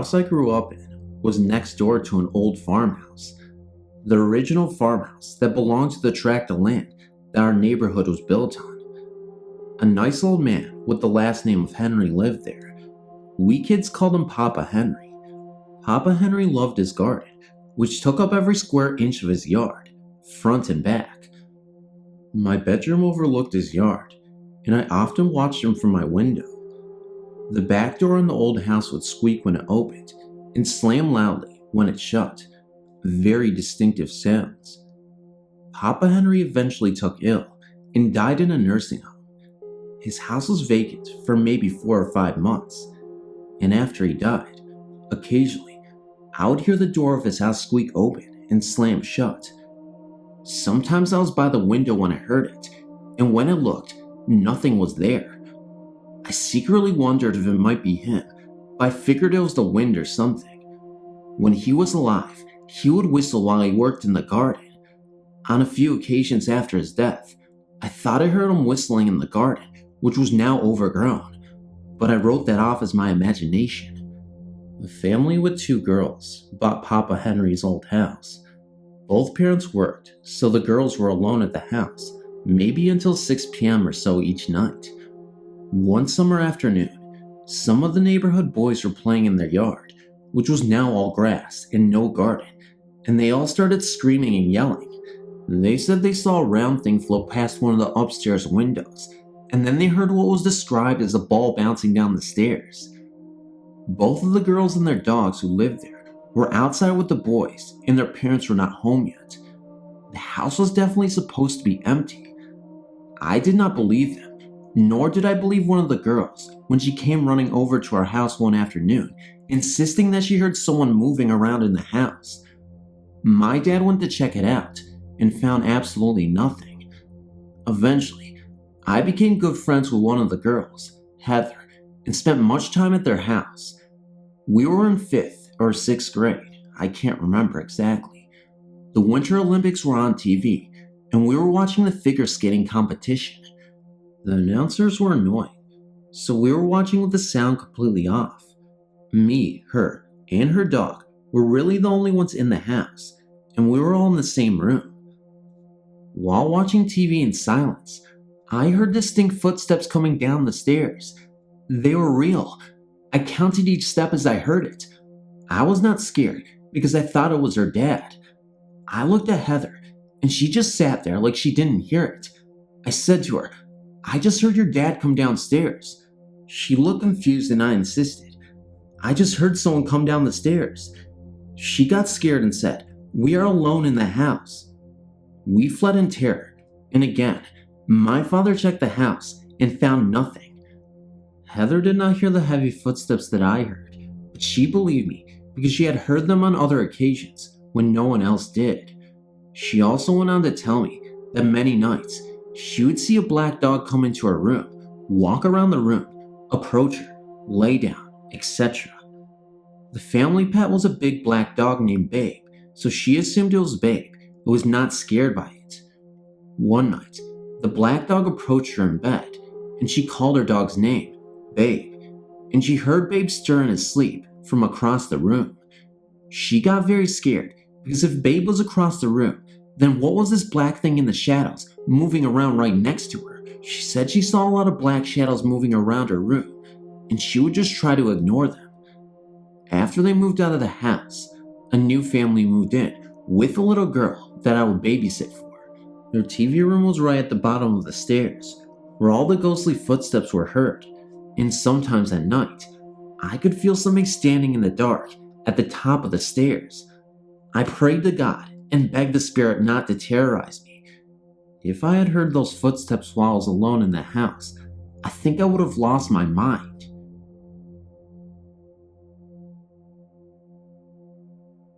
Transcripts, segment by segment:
house I grew up in was next door to an old farmhouse. The original farmhouse that belonged to the tract of land that our neighborhood was built on. A nice old man with the last name of Henry lived there. We kids called him Papa Henry. Papa Henry loved his garden, which took up every square inch of his yard, front and back. My bedroom overlooked his yard, and I often watched him from my window. The back door in the old house would squeak when it opened, and slam loudly when it shut. Very distinctive sounds. Papa Henry eventually took ill and died in a nursing home. His house was vacant for maybe 4 or 5 months, and after he died, occasionally, I would hear the door of his house squeak open and slam shut. Sometimes I was by the window when I heard it, and when I looked, nothing was there. I secretly wondered if it might be him, but I figured it was the wind or something. When he was alive, he would whistle while he worked in the garden. On a few occasions after his death, I thought I heard him whistling in the garden, which was now overgrown, but I wrote that off as my imagination. A family with 2 girls bought Papa Henry's old house. Both parents worked, so the girls were alone at the house, maybe until 6 p.m. or so each night. One summer afternoon, some of the neighborhood boys were playing in their yard, which was now all grass and no garden, and they all started screaming and yelling. They said they saw a round thing float past one of the upstairs windows, and then they heard what was described as a ball bouncing down the stairs. Both of the girls and their dogs who lived there were outside with the boys, and their parents were not home yet. The house was definitely supposed to be empty. I did not believe them, nor did I believe one of the girls when she came running over to our house one afternoon, insisting that she heard someone moving around in the house. My dad went to check it out and found absolutely nothing. Eventually, I became good friends with one of the girls, Heather, and spent much time at their house. We were in 5th or 6th grade, I can't remember exactly. The Winter Olympics were on TV, and we were watching the figure skating competition. The announcers were annoying, so we were watching with the sound completely off. Me, her, and her dog were really the only ones in the house, and we were all in the same room. While watching TV in silence, I heard distinct footsteps coming down the stairs. They were real. I counted each step as I heard it. I was not scared because I thought it was her dad. I looked at Heather, and she just sat there like she didn't hear it. I said to her, "I just heard your dad come downstairs." She looked confused and I insisted, "I just heard someone come down the stairs." She got scared and said, "We are alone in the house." We fled in terror, and again, my father checked the house and found nothing. Heather did not hear the heavy footsteps that I heard, but she believed me because she had heard them on other occasions when no one else did. She also went on to tell me that many nights she would see a black dog come into her room, walk around the room, approach her, lay down, etc. The family pet was a big black dog named Babe, so she assumed it was Babe and was not scared by it. One night, the black dog approached her in bed, and she called her dog's name, Babe, and she heard Babe stir in his sleep from across the room. She got very scared, because if Babe was across the room, then what was this black thing in the shadows moving around right next to her? She said she saw a lot of black shadows moving around her room, and she would just try to ignore them. After they moved out of the house, a new family moved in with a little girl that I would babysit for. Their TV room was right at the bottom of the stairs, where all the ghostly footsteps were heard, and sometimes at night, I could feel something standing in the dark at the top of the stairs. I prayed to God and begged the spirit not to terrorize me. If I had heard those footsteps while I was alone in the house, I think I would have lost my mind.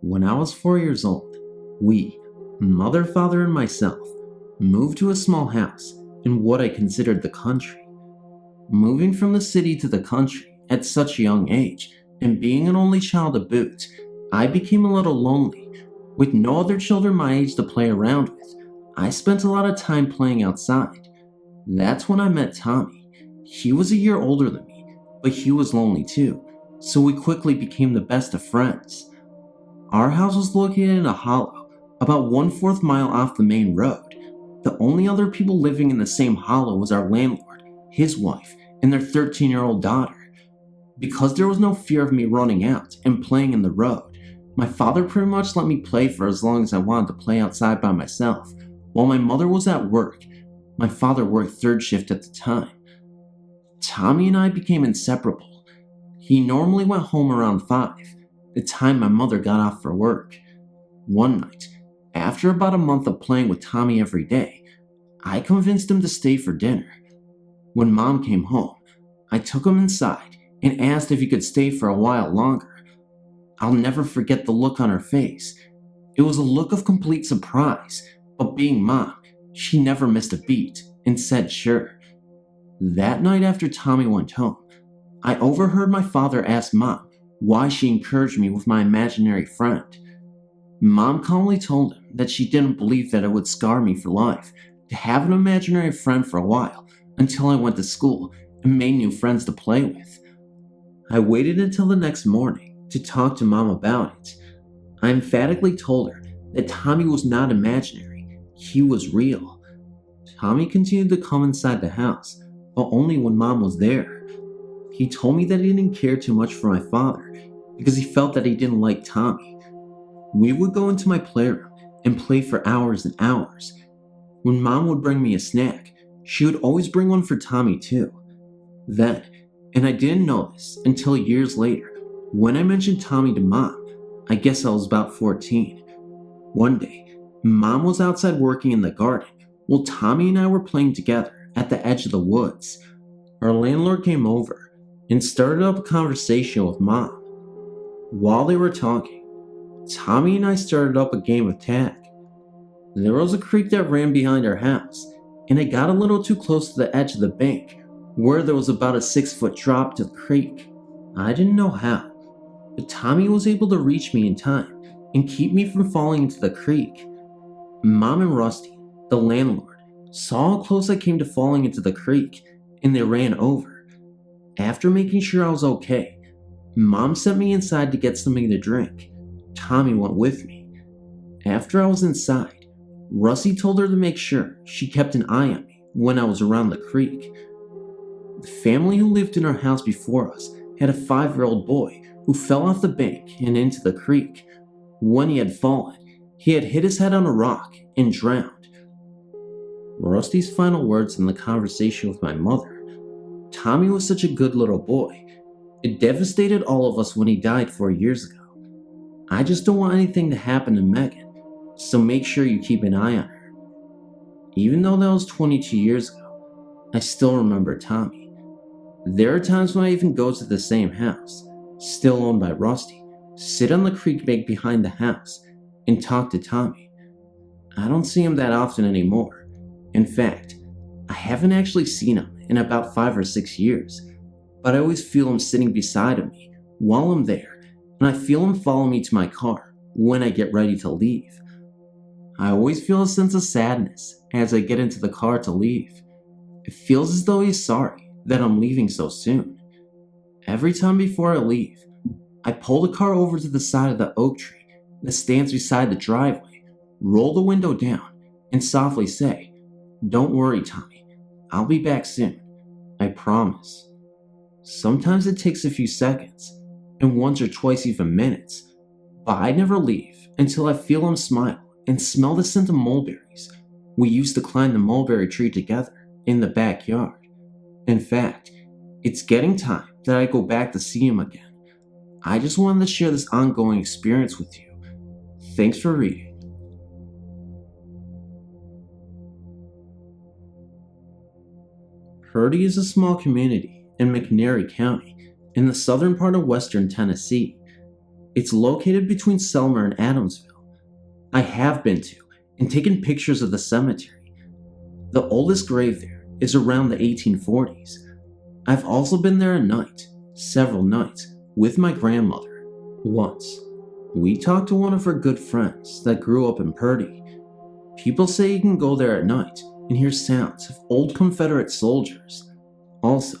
When I was 4 years old, we, mother, father, and myself, moved to a small house in what I considered the country. Moving from the city to the country at such a young age, and being an only child to boot, I became a little lonely. With no other children my age to play around with, I spent a lot of time playing outside. That's when I met Tommy. He was a year older than me, but he was lonely too, so we quickly became the best of friends. Our house was located in a hollow, about 1/4 mile off the main road. The only other people living in the same hollow was our landlord, his wife, and their 13-year-old daughter. Because there was no fear of me running out and playing in the road, my father pretty much let me play for as long as I wanted to play outside by myself, while my mother was at work. My father worked third shift at the time. Tommy and I became inseparable. He normally went home around 5, the time my mother got off for work. One night, after about a month of playing with Tommy every day, I convinced him to stay for dinner. When Mom came home, I took him inside and asked if he could stay for a while longer. I'll never forget the look on her face. It was a look of complete surprise, but being Mom, she never missed a beat and said sure. That night after Tommy went home, I overheard my father ask Mom why she encouraged me with my imaginary friend. Mom calmly told him that she didn't believe that it would scar me for life to have an imaginary friend for a while until I went to school and made new friends to play with. I waited until the next morning to talk to Mom about it. I emphatically told her that Tommy was not imaginary, he was real. Tommy continued to come inside the house, but only when Mom was there. He told me that he didn't care too much for my father because he felt that he didn't like Tommy. We would go into my playroom and play for hours and hours. When Mom would bring me a snack, she would always bring one for Tommy too. Then, and I didn't know this until years later, when I mentioned Tommy to Mom, I guess I was about 14. One day, Mom was outside working in the garden while Tommy and I were playing together at the edge of the woods. Our landlord came over and started up a conversation with Mom. While they were talking, Tommy and I started up a game of tag. There was a creek that ran behind our house, and I got a little too close to the edge of the bank, where there was about a 6-foot drop to the creek. I didn't know how, but Tommy was able to reach me in time and keep me from falling into the creek. Mom and Rusty, the landlord, saw how close I came to falling into the creek, and they ran over. After making sure I was okay, Mom sent me inside to get something to drink. Tommy went with me. After I was inside, Rusty told her to make sure she kept an eye on me when I was around the creek. The family who lived in our house before us had a 5-year-old boy who fell off the bank and into the creek. When he had fallen, he had hit his head on a rock and drowned. Rusty's final words in the conversation with my mother: Tommy was such a good little boy. It devastated all of us when he died 4 years ago. I just don't want anything to happen to Megan, so make sure you keep an eye on her. Even though that was 22 years ago, I still remember Tommy. There are times when I even go to the same house, still owned by Rusty, sit on the creek bank behind the house, and talk to Tommy. I don't see him that often anymore. In fact, I haven't actually seen him in about 5 or 6 years, but I always feel him sitting beside of me while I'm there, and I feel him follow me to my car when I get ready to leave. I always feel a sense of sadness as I get into the car to leave. It feels as though he's sorry that I'm leaving so soon. Every time before I leave, I pull the car over to the side of the oak tree that stands beside the driveway, roll the window down, and softly say, "Don't worry, Tommy, I'll be back soon. I promise." Sometimes it takes a few seconds, and once or twice even minutes, but I never leave until I feel him smile and smell the scent of mulberries. We used to climb the mulberry tree together in the backyard. In fact, it's getting time that I go back to see him again. I just wanted to share this ongoing experience with you. Thanks for reading. Hoodies is a small community in McNairy County in the southern part of western Tennessee. It's located between Selmer and Adamsville. I have been to and taken pictures of the cemetery. The oldest grave there is around the 1840s. I've also been there at night, several nights, with my grandmother. Once, we talked to one of her good friends that grew up in Purdy. People say you can go there at night and hear sounds of old Confederate soldiers. Also,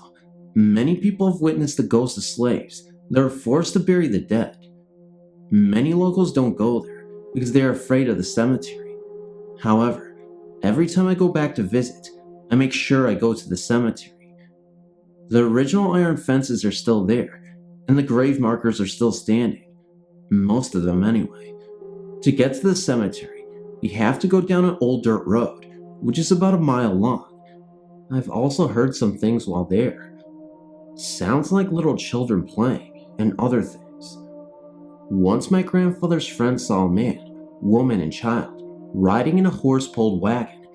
many people have witnessed the ghosts of slaves They're forced to bury the dead. Many locals don't go there because they are afraid of the cemetery. However, every time I go back to visit, I make sure I go to the cemetery. The original iron fences are still there, and the grave markers are still standing. Most of them anyway. To get to the cemetery, you have to go down an old dirt road, which is about a mile long. I've also heard some things while there. Sounds like little children playing, and other things. Once my grandfather's friend saw a man, woman, and child riding in a horse-pulled wagon.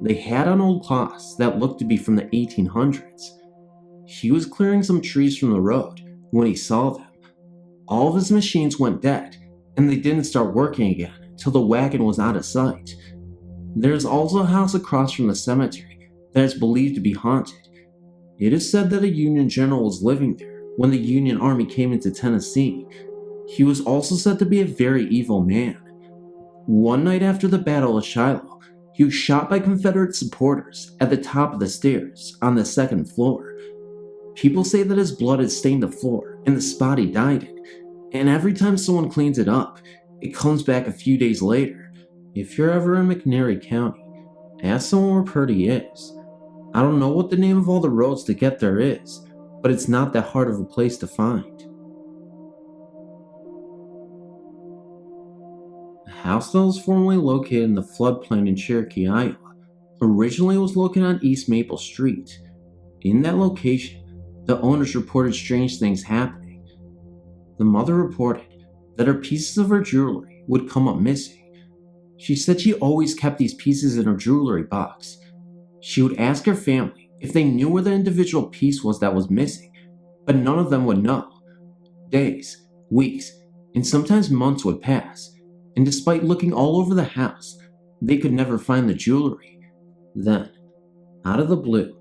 They had on old cloths that looked to be from the 1800s. He was clearing some trees from the road when he saw them. All of his machines went dead, and they didn't start working again till the wagon was out of sight. There's also a house across from the cemetery that is believed to be haunted. It is said that a Union general was living there when the Union Army came into Tennessee. He was also said to be a very evil man. One night after the Battle of Shiloh, he was shot by Confederate supporters at the top of the stairs on the second floor. People say that his blood had stained the floor and the spot he died in, and every time someone cleans it up, it comes back a few days later. If you're ever in McNairy County, ask someone where Purdy is. I don't know what the name of all the roads to get there is, but it's not that hard of a place to find. The house that was formerly located in the floodplain in Cherokee, Iowa, originally was located on East Maple Street. In that location, the owners reported strange things happening. The mother reported that her pieces of her jewelry would come up missing. She said she always kept these pieces in her jewelry box. She would ask her family if they knew where the individual piece was that was missing, but none of them would know. Days, weeks, and sometimes months would pass, and despite looking all over the house, they could never find the jewelry. Then, out of the blue,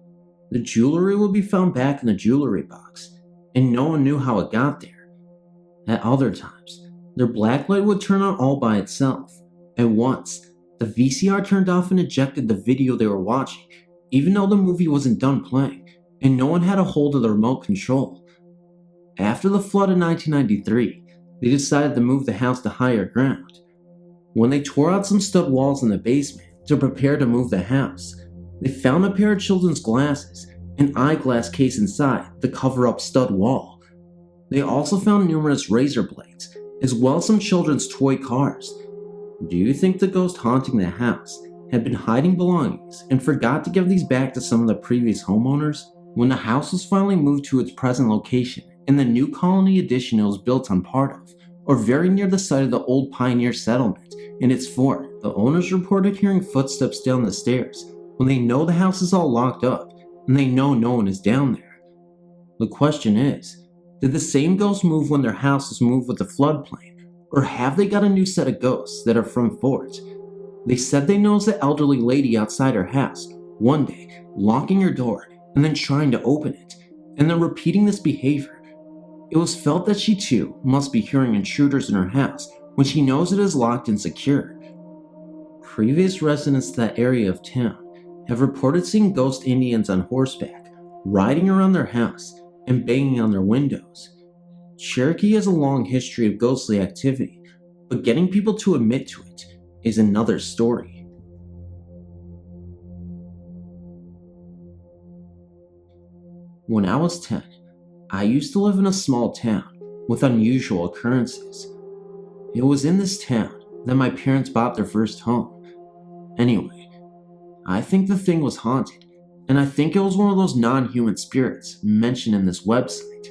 the jewelry would be found back in the jewelry box, and no one knew how it got there. At other times, their blacklight would turn on all by itself, and once, the VCR turned off and ejected the video they were watching, even though the movie wasn't done playing, and no one had a hold of the remote control. After the flood in 1993, they decided to move the house to higher ground. When they tore out some stud walls in the basement to prepare to move the house, they found a pair of children's glasses, an eyeglass case inside to cover up stud wall. They also found numerous razor blades, as well as some children's toy cars. Do you think the ghost haunting the house had been hiding belongings and forgot to give these back to some of the previous homeowners? When the house was finally moved to its present location in the new colony addition it was built on part of, or very near the site of the old pioneer settlement in its fort, the owners reported hearing footsteps down the stairs when they know the house is all locked up and they know no one is down there. The question is, did the same ghosts move when their house was moved with the floodplain? Or have they got a new set of ghosts that are from Fort? They said they noticed the elderly lady outside her house one day, locking her door and then trying to open it, and then repeating this behavior. It was felt that she too must be hearing intruders in her house when she knows it is locked and secure. Previous residents of that area of town have reported seeing ghost Indians on horseback, riding around their house and banging on their windows. Cherokee has a long history of ghostly activity, but getting people to admit to it is another story. When I was 10, I used to live in a small town with unusual occurrences. It was in this town that my parents bought their first home. Anyway, I think the thing was haunted, and I think it was one of those non-human spirits mentioned in this website.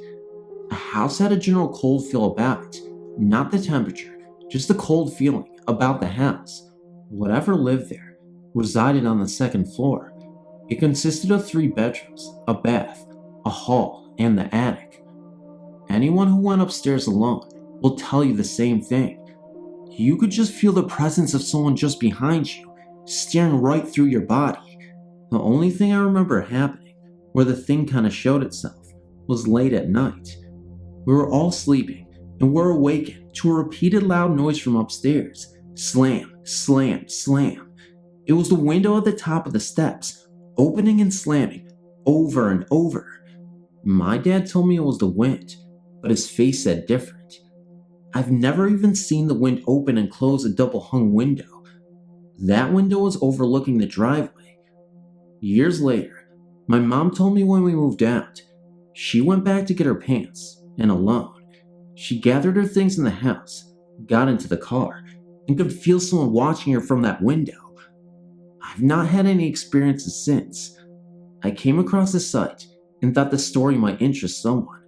The house had a general cold feel about it, not the temperature, just the cold feeling about the house. Whatever lived there resided on the second floor. It consisted of 3 bedrooms, a bath, a hall, and the attic. Anyone who went upstairs alone will tell you the same thing. You could just feel the presence of someone just behind you, staring right through your body. The only thing I remember happening, where the thing kind of showed itself, was late at night. We were all sleeping and were awakened to a repeated loud noise from upstairs. Slam, slam, slam. It was the window at the top of the steps, opening and slamming over and over. My dad told me it was the wind, but his face said different. I've never even seen the wind open and close a double-hung window. That window was overlooking the driveway. Years later, my mom told me when we moved out, she went back to get her pants, and alone, she gathered her things in the house, got into the car, and could feel someone watching her from that window. I've not had any experiences since. I came across the site and thought the story might interest someone.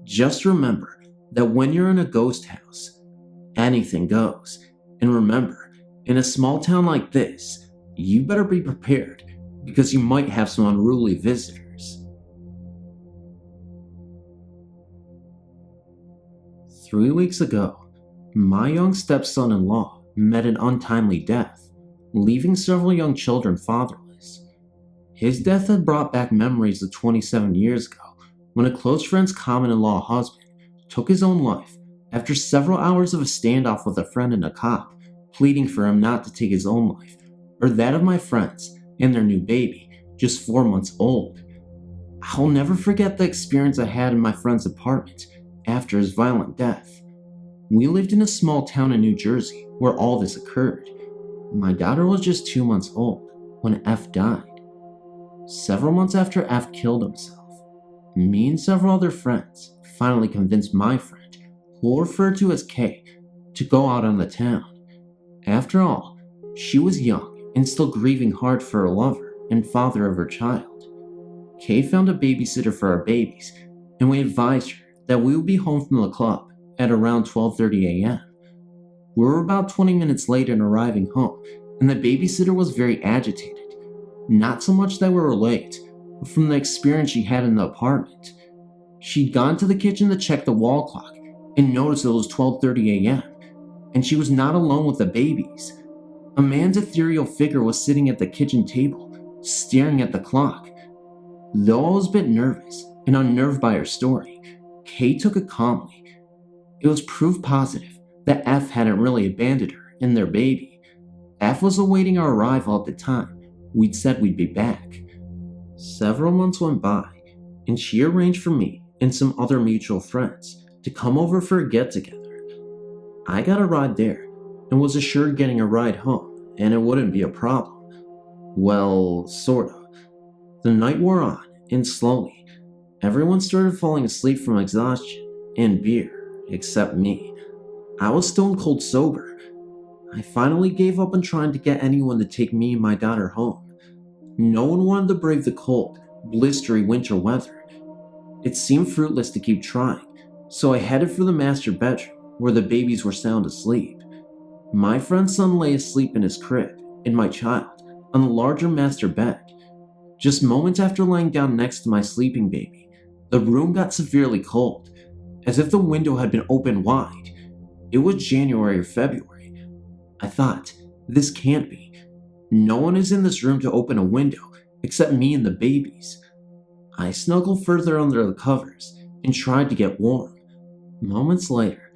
Just remember that when you're in a ghost house, anything goes. And remember, in a small town like this, you better be prepared because you might have some unruly visitors. 3 weeks ago, my young stepson-in-law met an untimely death, leaving several young children fatherless. His death had brought back memories of 27 years ago when a close friend's common-in-law husband took his own life after several hours of a standoff with a friend and a cop, pleading for him not to take his own life, or that of my friends and their new baby, just 4 months old. I'll never forget the experience I had in my friend's apartment after his violent death. We lived in a small town in New Jersey where all this occurred. My daughter was just 2 months old when F died. Several months after F killed himself, me and several other friends finally convinced my friend, who we'll refer to as K, to go out on the town. After all, she was young and still grieving hard for her lover and father of her child. Kay found a babysitter for our babies, and we advised her that we would be home from the club at around 12:30 a.m. We were about 20 minutes late in arriving home, and the babysitter was very agitated. Not so much that we were late, but from the experience she had in the apartment. She'd gone to the kitchen to check the wall clock and noticed it was 12:30 a.m., and she was not alone with the babies. A man's ethereal figure was sitting at the kitchen table, staring at the clock. Though I was a bit nervous and unnerved by her story, Kay took it calmly. It was proof positive that F hadn't really abandoned her and their baby. F was awaiting our arrival at the time we'd said we'd be back. Several months went by, and she arranged for me and some other mutual friends to come over for a get-together. I got a ride there and was assured getting a ride home, and it wouldn't be a problem. Well, sorta. The night wore on, and slowly, everyone started falling asleep from exhaustion and beer, except me. I was stone cold sober. I finally gave up on trying to get anyone to take me and my daughter home. No one wanted to brave the cold, blistery winter weather. It seemed fruitless to keep trying, so I headed for the master bedroom where the babies were sound asleep. My friend's son lay asleep in his crib, and my child on the larger master bed. Just moments after laying down next to my sleeping baby, the room got severely cold, as if the window had been opened wide. It was January or February. I thought, this can't be. No one is in this room to open a window except me and the babies. I snuggled further under the covers and tried to get warm. Moments later,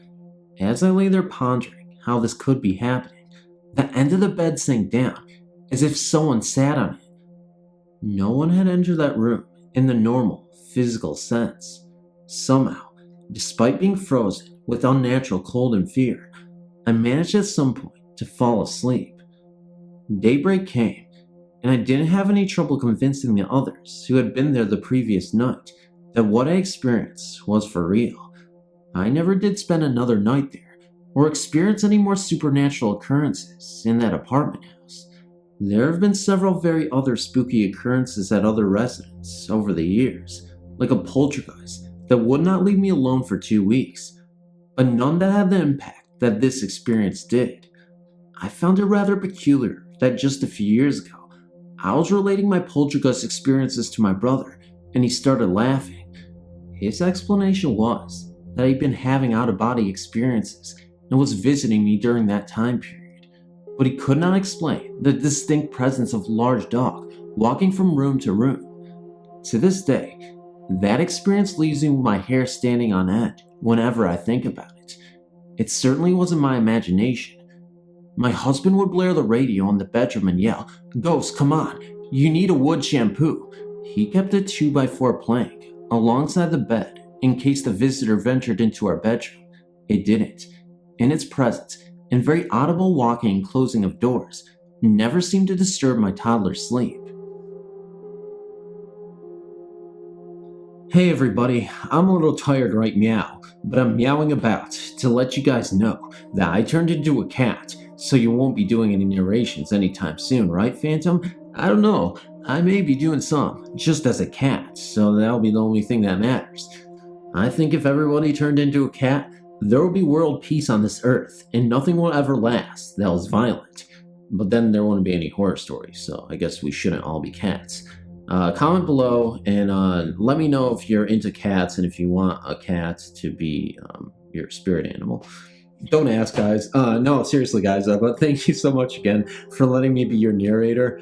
as I lay there pondering how this could be happening, the end of the bed sank down as if someone sat on it. No one had entered that room in the normal, physical sense. Somehow, despite being frozen with unnatural cold and fear, I managed at some point to fall asleep. Daybreak came, and I didn't have any trouble convincing the others who had been there the previous night that what I experienced was for real. I never did spend another night there, or experience any more supernatural occurrences in that apartment house. There have been several very other spooky occurrences at other residences over the years, like a poltergeist that would not leave me alone for 2 weeks, but none that had the impact that this experience did. I found it rather peculiar that just a few years ago, I was relating my poltergeist experiences to my brother, and he started laughing. His explanation was that he'd been having out-of-body experiences and was visiting me during that time period, but he could not explain the distinct presence of a large dog walking from room to room. To this day, that experience leaves me with my hair standing on end whenever I think about it. It certainly wasn't my imagination. My husband would blare the radio in the bedroom and yell, "Ghost, come on, you need a wood shampoo." He kept a 2x4 plank alongside the bed in case the visitor ventured into our bedroom. It didn't. In its presence, and very audible walking and closing of doors, never seemed to disturb my toddler's sleep. Hey everybody, I'm a little tired right meow, but I'm meowing about to let you guys know that I turned into a cat, so you won't be doing any narrations anytime soon, right, Phantom? I don't know, I may be doing some, just as a cat, so that'll be the only thing that matters. I think if everybody turned into a cat, there will be world peace on this earth, and nothing will ever last that was violent. But then there won't be any horror stories, so I guess we shouldn't all be cats. Comment below and let me know if you're into cats and if you want a cat to be your spirit animal. Don't ask, guys. No, seriously, guys. But thank you so much again for letting me be your narrator.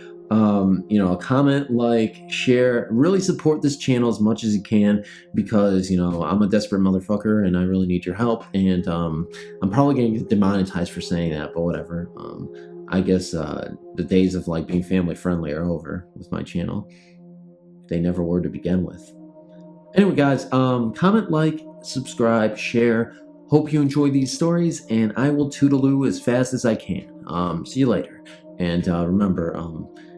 Comment, like, share, really support this channel as much as you can because, I'm a desperate motherfucker and I really need your help. And I'm probably going to get demonetized for saying that, but whatever. I guess the days of like being family friendly are over with my channel. They never were to begin with. Anyway, guys, comment, like, subscribe, share. Hope you enjoy these stories, and I will toodaloo as fast as I can. See you later. And remember,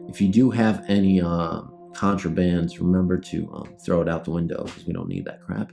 if you do have any contrabands, remember to throw it out the window because we don't need that crap.